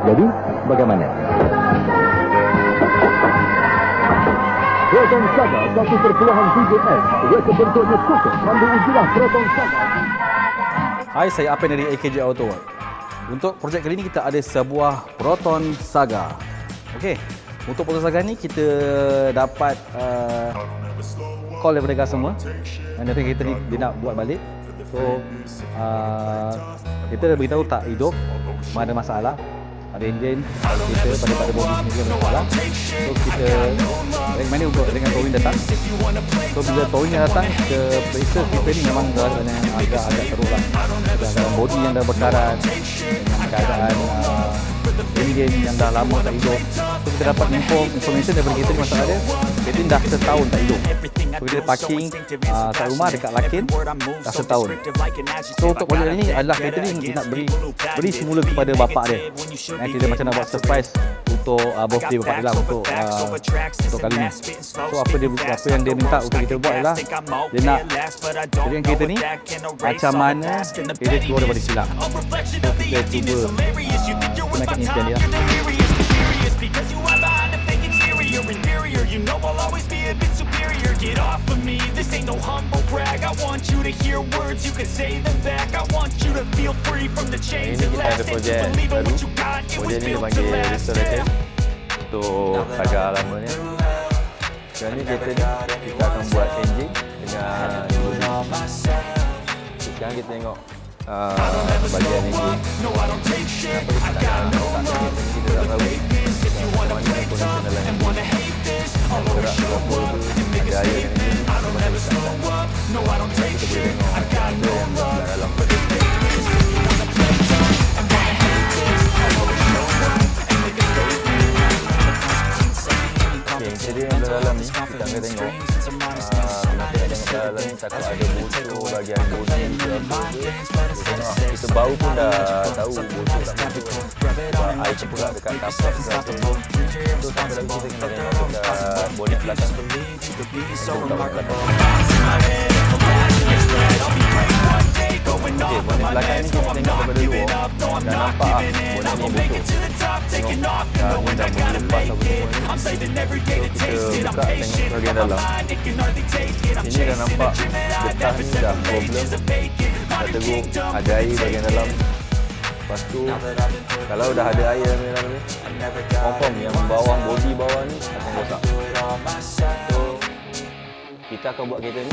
Jadi, bagaimana? Proton Saga, satu perpuluhan VJS. Reka bentuknya khusus. Pandu ujilah Proton Saga. Hai, saya Apen dari AKJ Auto. Untuk projek kali ini kita ada sebuah Proton Saga. Okey, untuk Proton Saga ni kita dapat call daripada customer dan kita ni dia nak buat balik. So kita dah beritahu tak hidup, ada masalah, ada enjin kita pada bodi sendiri ada masalah. So kita recommend untuk dengan towing datang. So bila towing datang, kita periksa kita ni memang agak teruk lah. Dalam bodi yang dah berkarat, dengan keadaan enjin yang dah lama tak hidup. So kita dapat information daripada kita ni masalah dia, kereta ni dah setahun tak hidup. So kita parking kat rumah dekat Lakin dah setahun. So untuk projek ini adalah kereta ni nak beri semula kepada bapak dia. Kita macam nak buat surprise untuk birthday bapak dia lah untuk kali ni. So apa yang dia minta untuk kita buat adalah dia nak jadikan kereta ni macam mana kereta keluar daripada silang. So kita cuba gunakan impian dia lah. You know I'll always be a bit superior. Get off of me, this ain't no humble brag. I want you to hear words, you can say them back. I want you to feel free from the chains and last. And just believe in what you got, it was built to last. Untuk Saga lama ni. Sekarang ni kereta ni kita akan buat engine dengan sekarang kita tengok bahagian engine. Kenapa kita tak letak kita dah tahu mana kondisi dalam engine. Gerak berapa ada air yang ini kita boleh tengok ada yang dalam interior yang dalam ni kita akan tengok kenapa yang dalam ni takut ada botol bahagian bodi kita bau pun dah tahu botol tak masuk sebab air terperap dekat kapak so sampai lagi kita kena tengok dekat bodi belakang bodi belakang ni kita tengok daripada luar dan nampak bodi ni botol tengok ni dah melepas apa semua ni so kita buka tengok bahagian dalam ini dah nampak getah ni dah problem dah teruk ada air bahagian dalam. Lepas tu kalau dah ada air dalam ni confirm yang bawah bodi bawah ni akan rosak. So kita akan buat kereta ni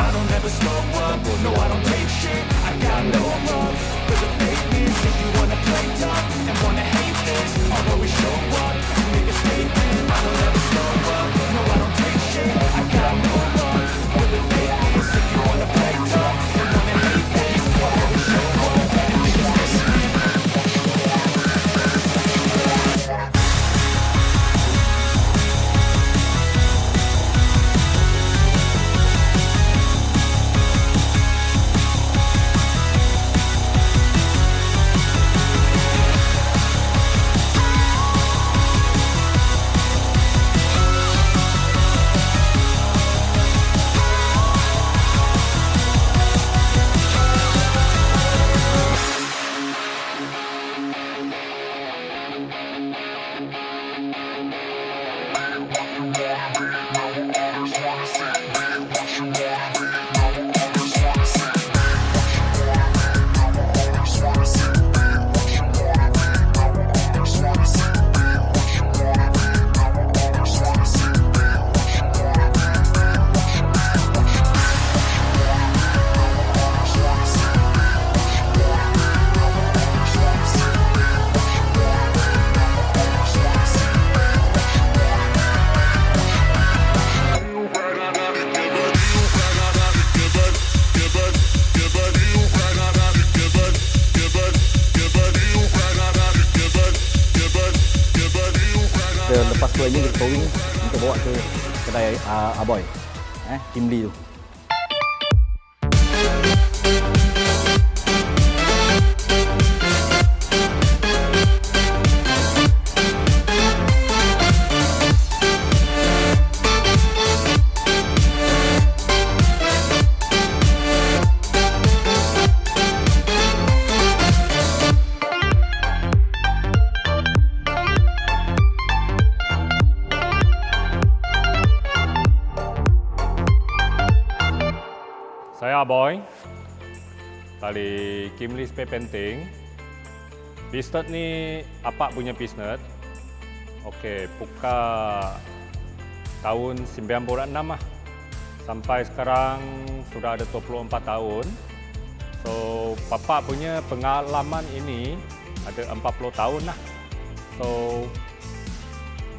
lepas tu ini kita towing untuk bawa ke kedai Aboy Kimli tu. Aboy. Tali Kimli spare penting. Pisnet ni apa punya pisnet? Okey, buka tahun 96 lah. Sampai sekarang sudah ada 24 tahun. So, papa punya pengalaman ini ada 40 tahun lah. So,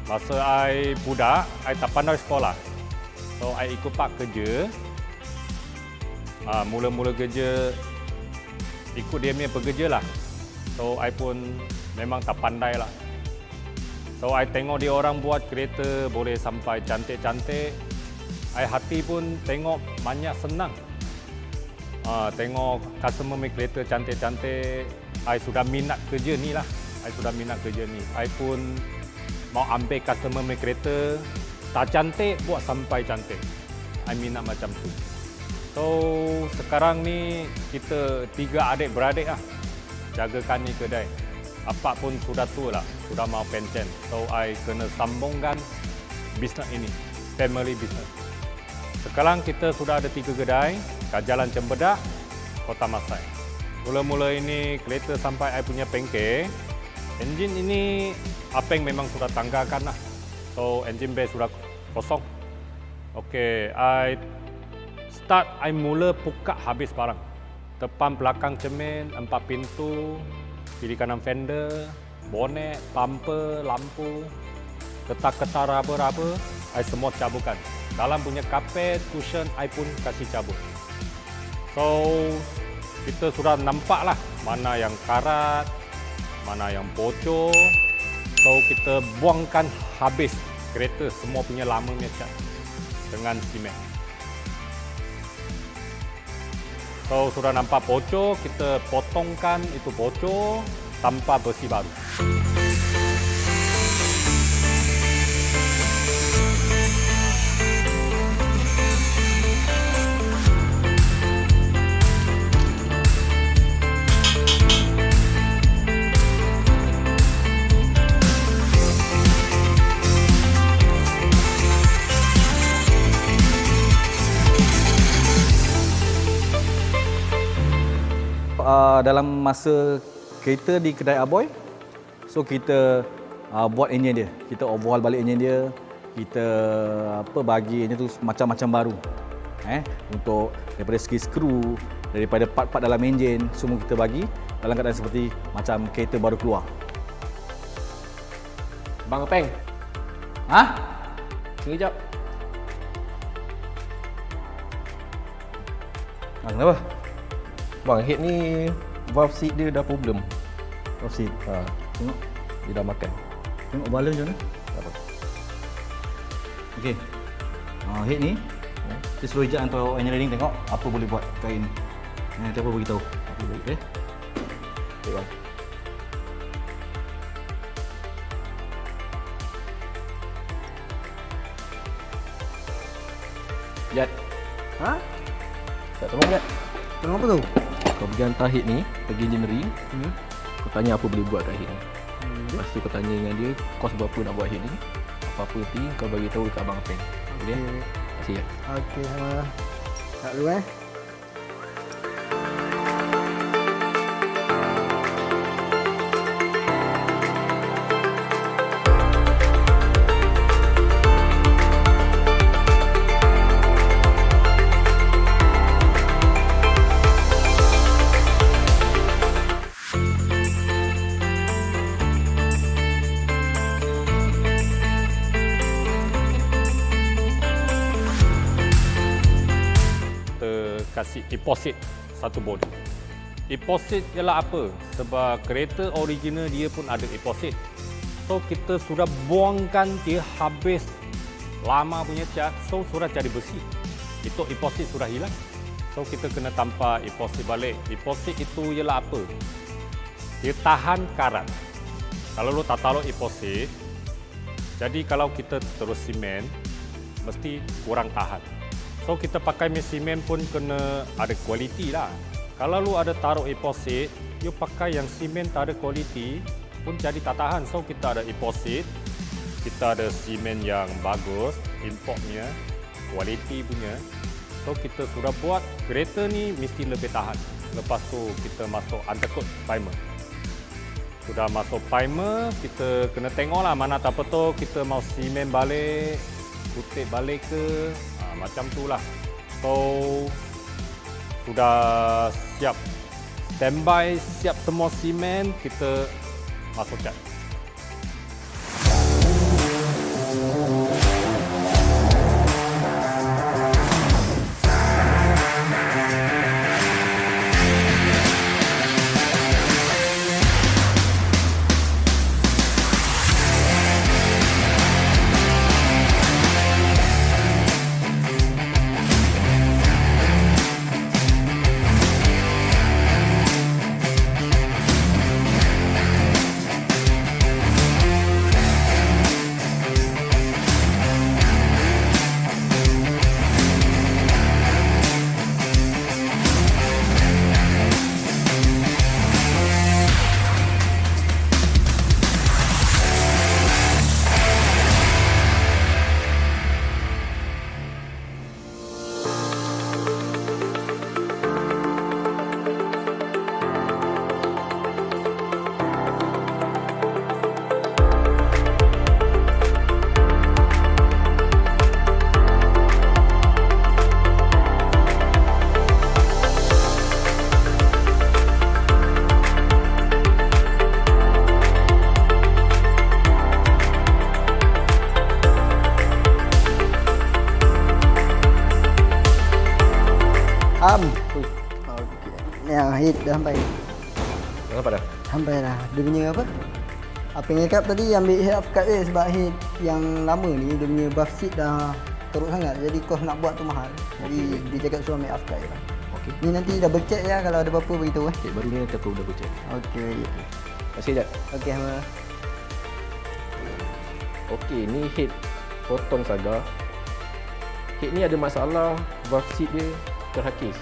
masa I budak, I tak pandai sekolah. So, I ikut pak kerja. Mula-mula kerja, ikut dia punya pekerja lah. So, I pun memang tak pandai lah. So, I tengok dia orang buat kereta boleh sampai cantik-cantik. I hati pun tengok banyak senang. Tengok customer punya kereta cantik-cantik. I sudah minat kerja ni lah. I pun mau ambil customer punya kereta. Tak cantik, buat sampai cantik. I minat macam tu. So, sekarang ni kita 3 adik-beradik lah. Jagakan ni kedai. Apa pun sudah tua lah. Sudah mau pension. So, I kena sambungkan bisnes ini. Family business. Sekarang kita sudah ada 3 kedai. Kat Jalan Cempedak, Kota Masai. Mula-mula ini kereta sampai I punya bengkel. Enjin ini Apeng memang sudah tanggakan lah. So, engine bay sudah kosong. Okey, I mula buka habis barang. Depan belakang cermin, 4 pintu, kiri kanan fender, bonet, bumper, lampu, ketak-ketak raba-raba, I semua cabutkan. Dalam punya kapet, cushion, I pun kasih cabut. So, kita sudah nampak lah mana yang karat, mana yang bocor. So, kita buangkan habis kereta semua punya lama punya cat dengan simen. So, sudah nampak bocor, kita potongkan itu bocor tanpa besi baru. Dalam masa kereta di kedai Aboy, so kita buat enjin dia. Kita overhaul balik enjin dia. Kita bagi enjin tu macam-macam baru. Untuk daripada segi skru, daripada part-part dalam enjin, semua kita bagi dalam keadaan seperti macam kereta baru keluar. Bang Apeng. Sini jap. Kenapa? Bang, head ni valve seat dia dah problem. Valve seat. Tengok. Dia dah makan. Tengok balon macam mana? Apa? Okey. Head ni, kita suruh Ijat atau engineering tengok apa boleh buat kat ini. Nanti apa beritahu. Okey. Okey, bang. Jat. Tak tolong Jat. Tengok apa tu? Kau pergi hantar head ni, pergi engineering. Kau tanya apa boleh buat kat head ni. Lepas tu kau tanya dengan dia, kos berapa nak buat head ni. Apa-apa nanti kau bagi tahu dekat Abang Apeng. Okey? Terima kasih ya. Okey, tak dulu kasih deposit satu bodi. Deposit ialah apa? Sebab kereta original dia pun ada deposit. So kita sudah buangkan dia habis lama punya cat, so sudah jadi besi. Itu deposit sudah hilang. So kita kena tambah deposit balik. Deposit itu ialah apa? Dia tahan karat. Kalau lu tak taruh deposit, jadi kalau kita terus simen, mesti kurang tahan. So kita pakai simen pun kena ada kualiti lah. Kalau lu ada taruh deposit, you pakai yang simen tak ada kualiti pun jadi tak tahan. So kita ada deposit, kita ada simen yang bagus, importnya, kualiti punya. So kita sudah buat kereta ni mesti lebih tahan. Lepas tu kita masuk undercoat primer. Sudah masuk primer, kita kena tengoklah mana tak betul, kita mau simen balik, kutip balik ke, macam tu lah. So sudah siap standby, siap semua simen, kita masuk cat. Okey. Yang hit dah sampai. Kenapa dah? Sampai dah. Dia punya apa? Apa yang cakap tadi ambil head of cut dia sebab head yang lama ni dia punya buff seat dah teruk sangat. Jadi kos nak buat tu mahal. Jadi dia cakap suruh ambil off cut je lah. Okey. Ni nanti double check ya kalau ada apa-apa beritahu Okey, baru ni kita perlu double check. Okey. Terima kasih Jad. Okey hamba. Okey, ni head Proton Saga. Head ni ada masalah, valve seat dia terhakis.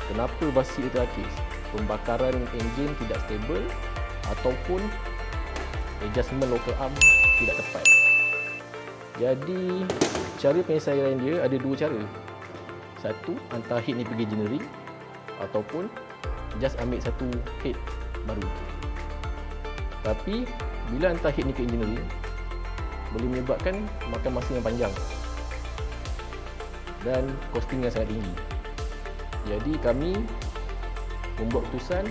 Kenapa valve seat dia terhakis? Pembakaran enjin tidak stabil ataupun adjustment local arm tidak tepat. Jadi cara penyelesaian dia ada dua cara. Satu, hantar head ni pergi engineering ataupun just ambil satu head baru. Tapi bila hantar head ni ke engineering boleh menyebabkan makan masa yang panjang dan costing yang sangat tinggi. Jadi kami membuat keputusan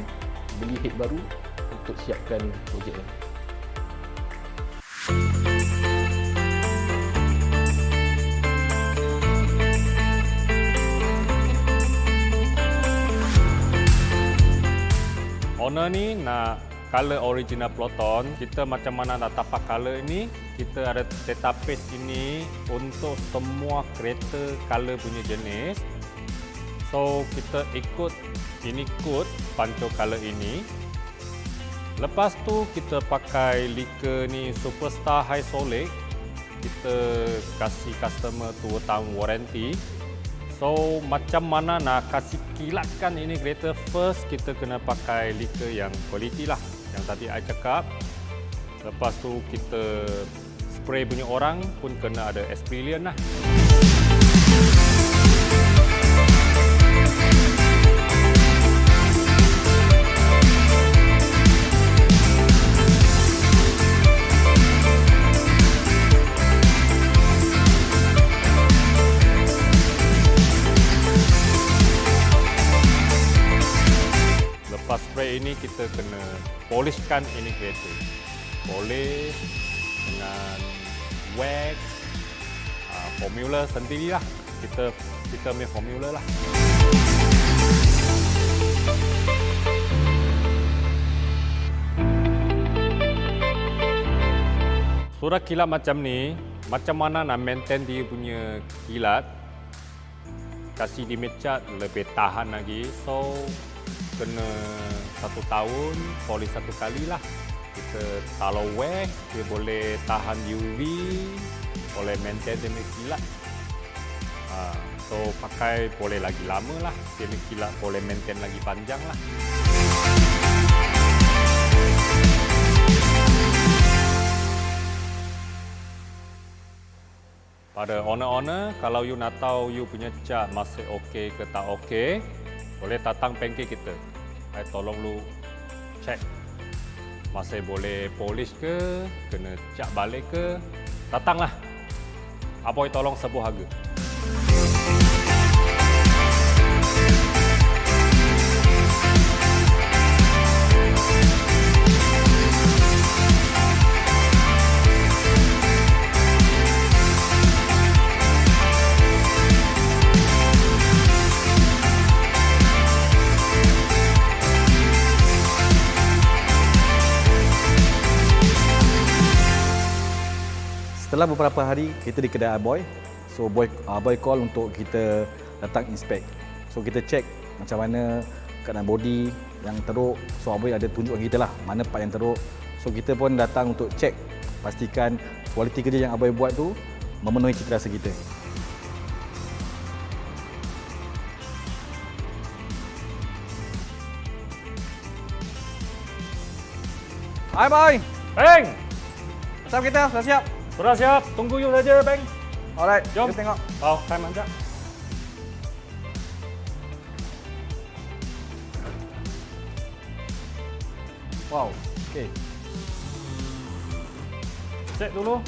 beli head baru untuk siapkan projek ini. Owner ni nak color original Proton. Kita macam mana nak tapak color ini, kita ada database ini untuk semua kereta color punya jenis. So kita ikut ini kod panco color ini. Lepas tu kita pakai lika ni Superstar High Solid. Kita kasih customer 2 tahun warranty. So macam mana nak kasih kilatkan ini kereta, first kita kena pakai lika yang quality lah, yang tadi I cakap. Lepas tu kita spray punya orang pun kena ada experience lah. Lepas spray ini kita kena polishkan ini kereta. Polish dengan wax, formula sendirilah. Kita punya formula lah. Surat kilat macam ni, macam mana nak maintain dia punya kilat, kasih di cat lebih tahan lagi. So kena 1 tahun, polish 1 kali lah. Kita taruh wax, dia boleh tahan UV, boleh maintain dia punya kilat. So pakai boleh lagi lama lah, dia punya kilat boleh maintain lagi panjang lah. Lepas pada owner-owner, kalau you nak tahu you punya cat masih okey ke tak okey, boleh datang bengkel kita. I tolong lu check. Masih boleh polish ke, kena cat balik ke, datanglah. Aboy tolong sebuah harga. Setelah beberapa hari kita di kedai Aboy, so Aboy call untuk kita datang inspect. So kita check macam mana keadaan body yang teruk. So Aboy ada tunjukkan kita lah mana part yang teruk. So kita pun datang untuk check, pastikan kualiti kerja yang Aboy buat tu memenuhi cita rasa kita. Hai Boy, Bang! staff kita sudah siap. Sudah siap, tunggu you saja, Bang. Alright, Jom. kita tengok. Oh, time aja. Wow, okey. Cek dulu.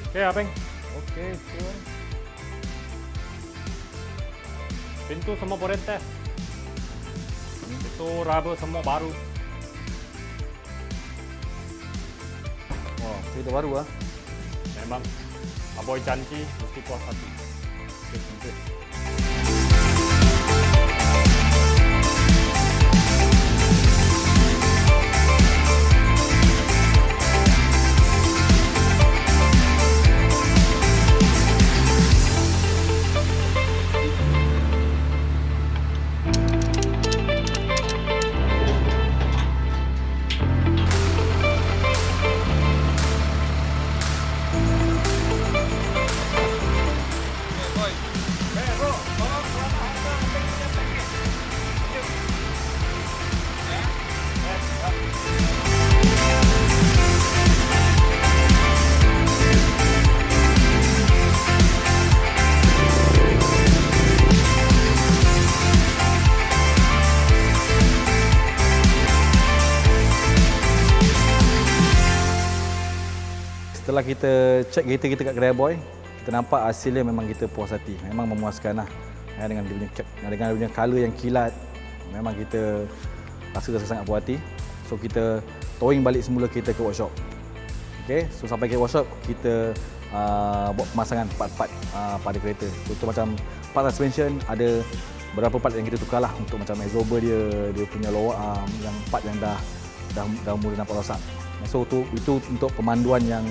Okey, Abang. Okey, sure. Pintu semua boleh test. Itu rubber semua baru. Wow, cerita baru ah. Memang Aboy janji mesti puas hati. Okay. Setelah kita check kereta kita kat kedai Boy, kita nampak hasilnya memang kita puas hati. Memang memuaskan lah. Dengan dia punya check, dengan dia punya colour yang kilat, memang kita rasa sangat puas hati. So kita towing balik semula kereta ke workshop. Okay, so sampai ke workshop kita buat pemasangan part-part pada kereta. Contoh macam part suspension, ada beberapa part yang kita tukar lah untuk macam absorber dia punya lower arm, yang part yang dah mula nampak rosak. So itu untuk pemanduan yang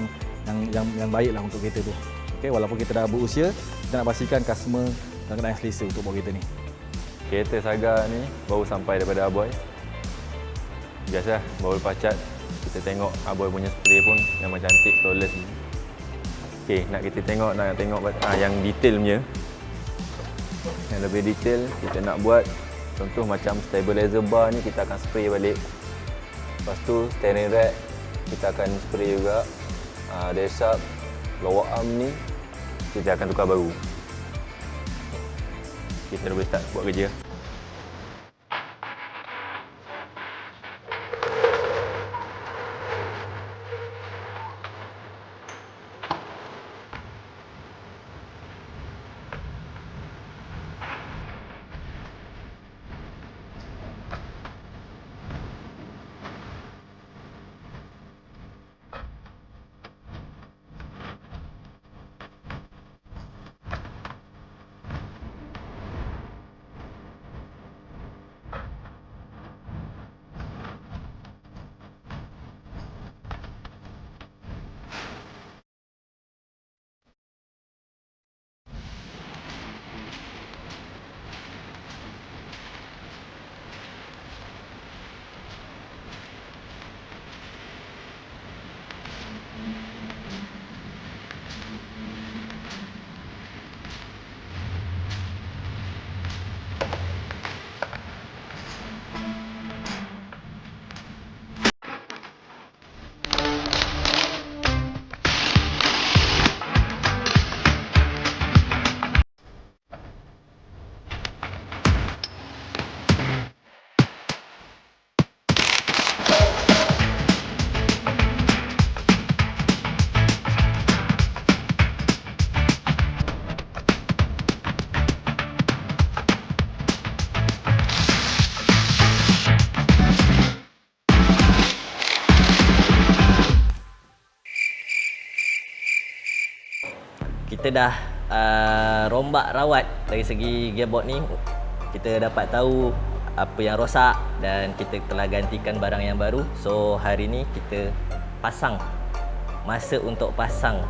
baik lah untuk kereta tu. Okay, walaupun kita dah berusia, kita nak pastikan customer dalam keadaan selesa untuk bawa kereta ni. Kereta Saga ni baru sampai daripada Aboy. Biasa baru lepas cat, kita tengok Aboy punya spray pun memang cantik, flawless. Okey, nak tengok yang detail punya. Yang lebih detail kita nak buat, contoh macam stabilizer bar ni kita akan spray balik. Lepas tu steering rack kita akan spray juga. Dash up, lower arm ni kita akan tukar baru. Kita dah boleh start buat kerja. dah rombak rawat dari segi gearbox ni, kita dapat tahu apa yang rosak dan kita telah gantikan barang yang baru. So hari ni kita pasang, masa untuk pasang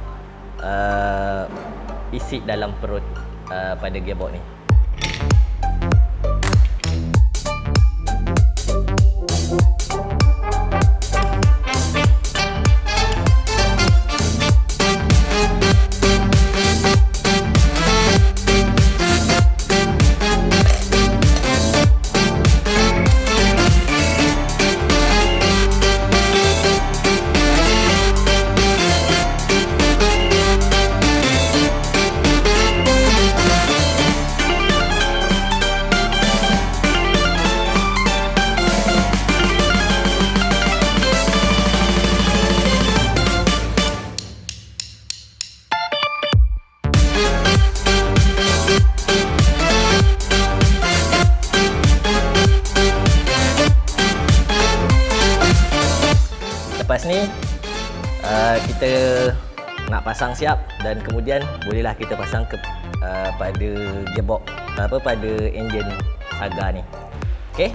isi dalam perut pada gearbox ni. Lepas ni kita nak pasang siap dan kemudian bolehlah kita pasang pada gearbox pada enjin Saga ni. Okey?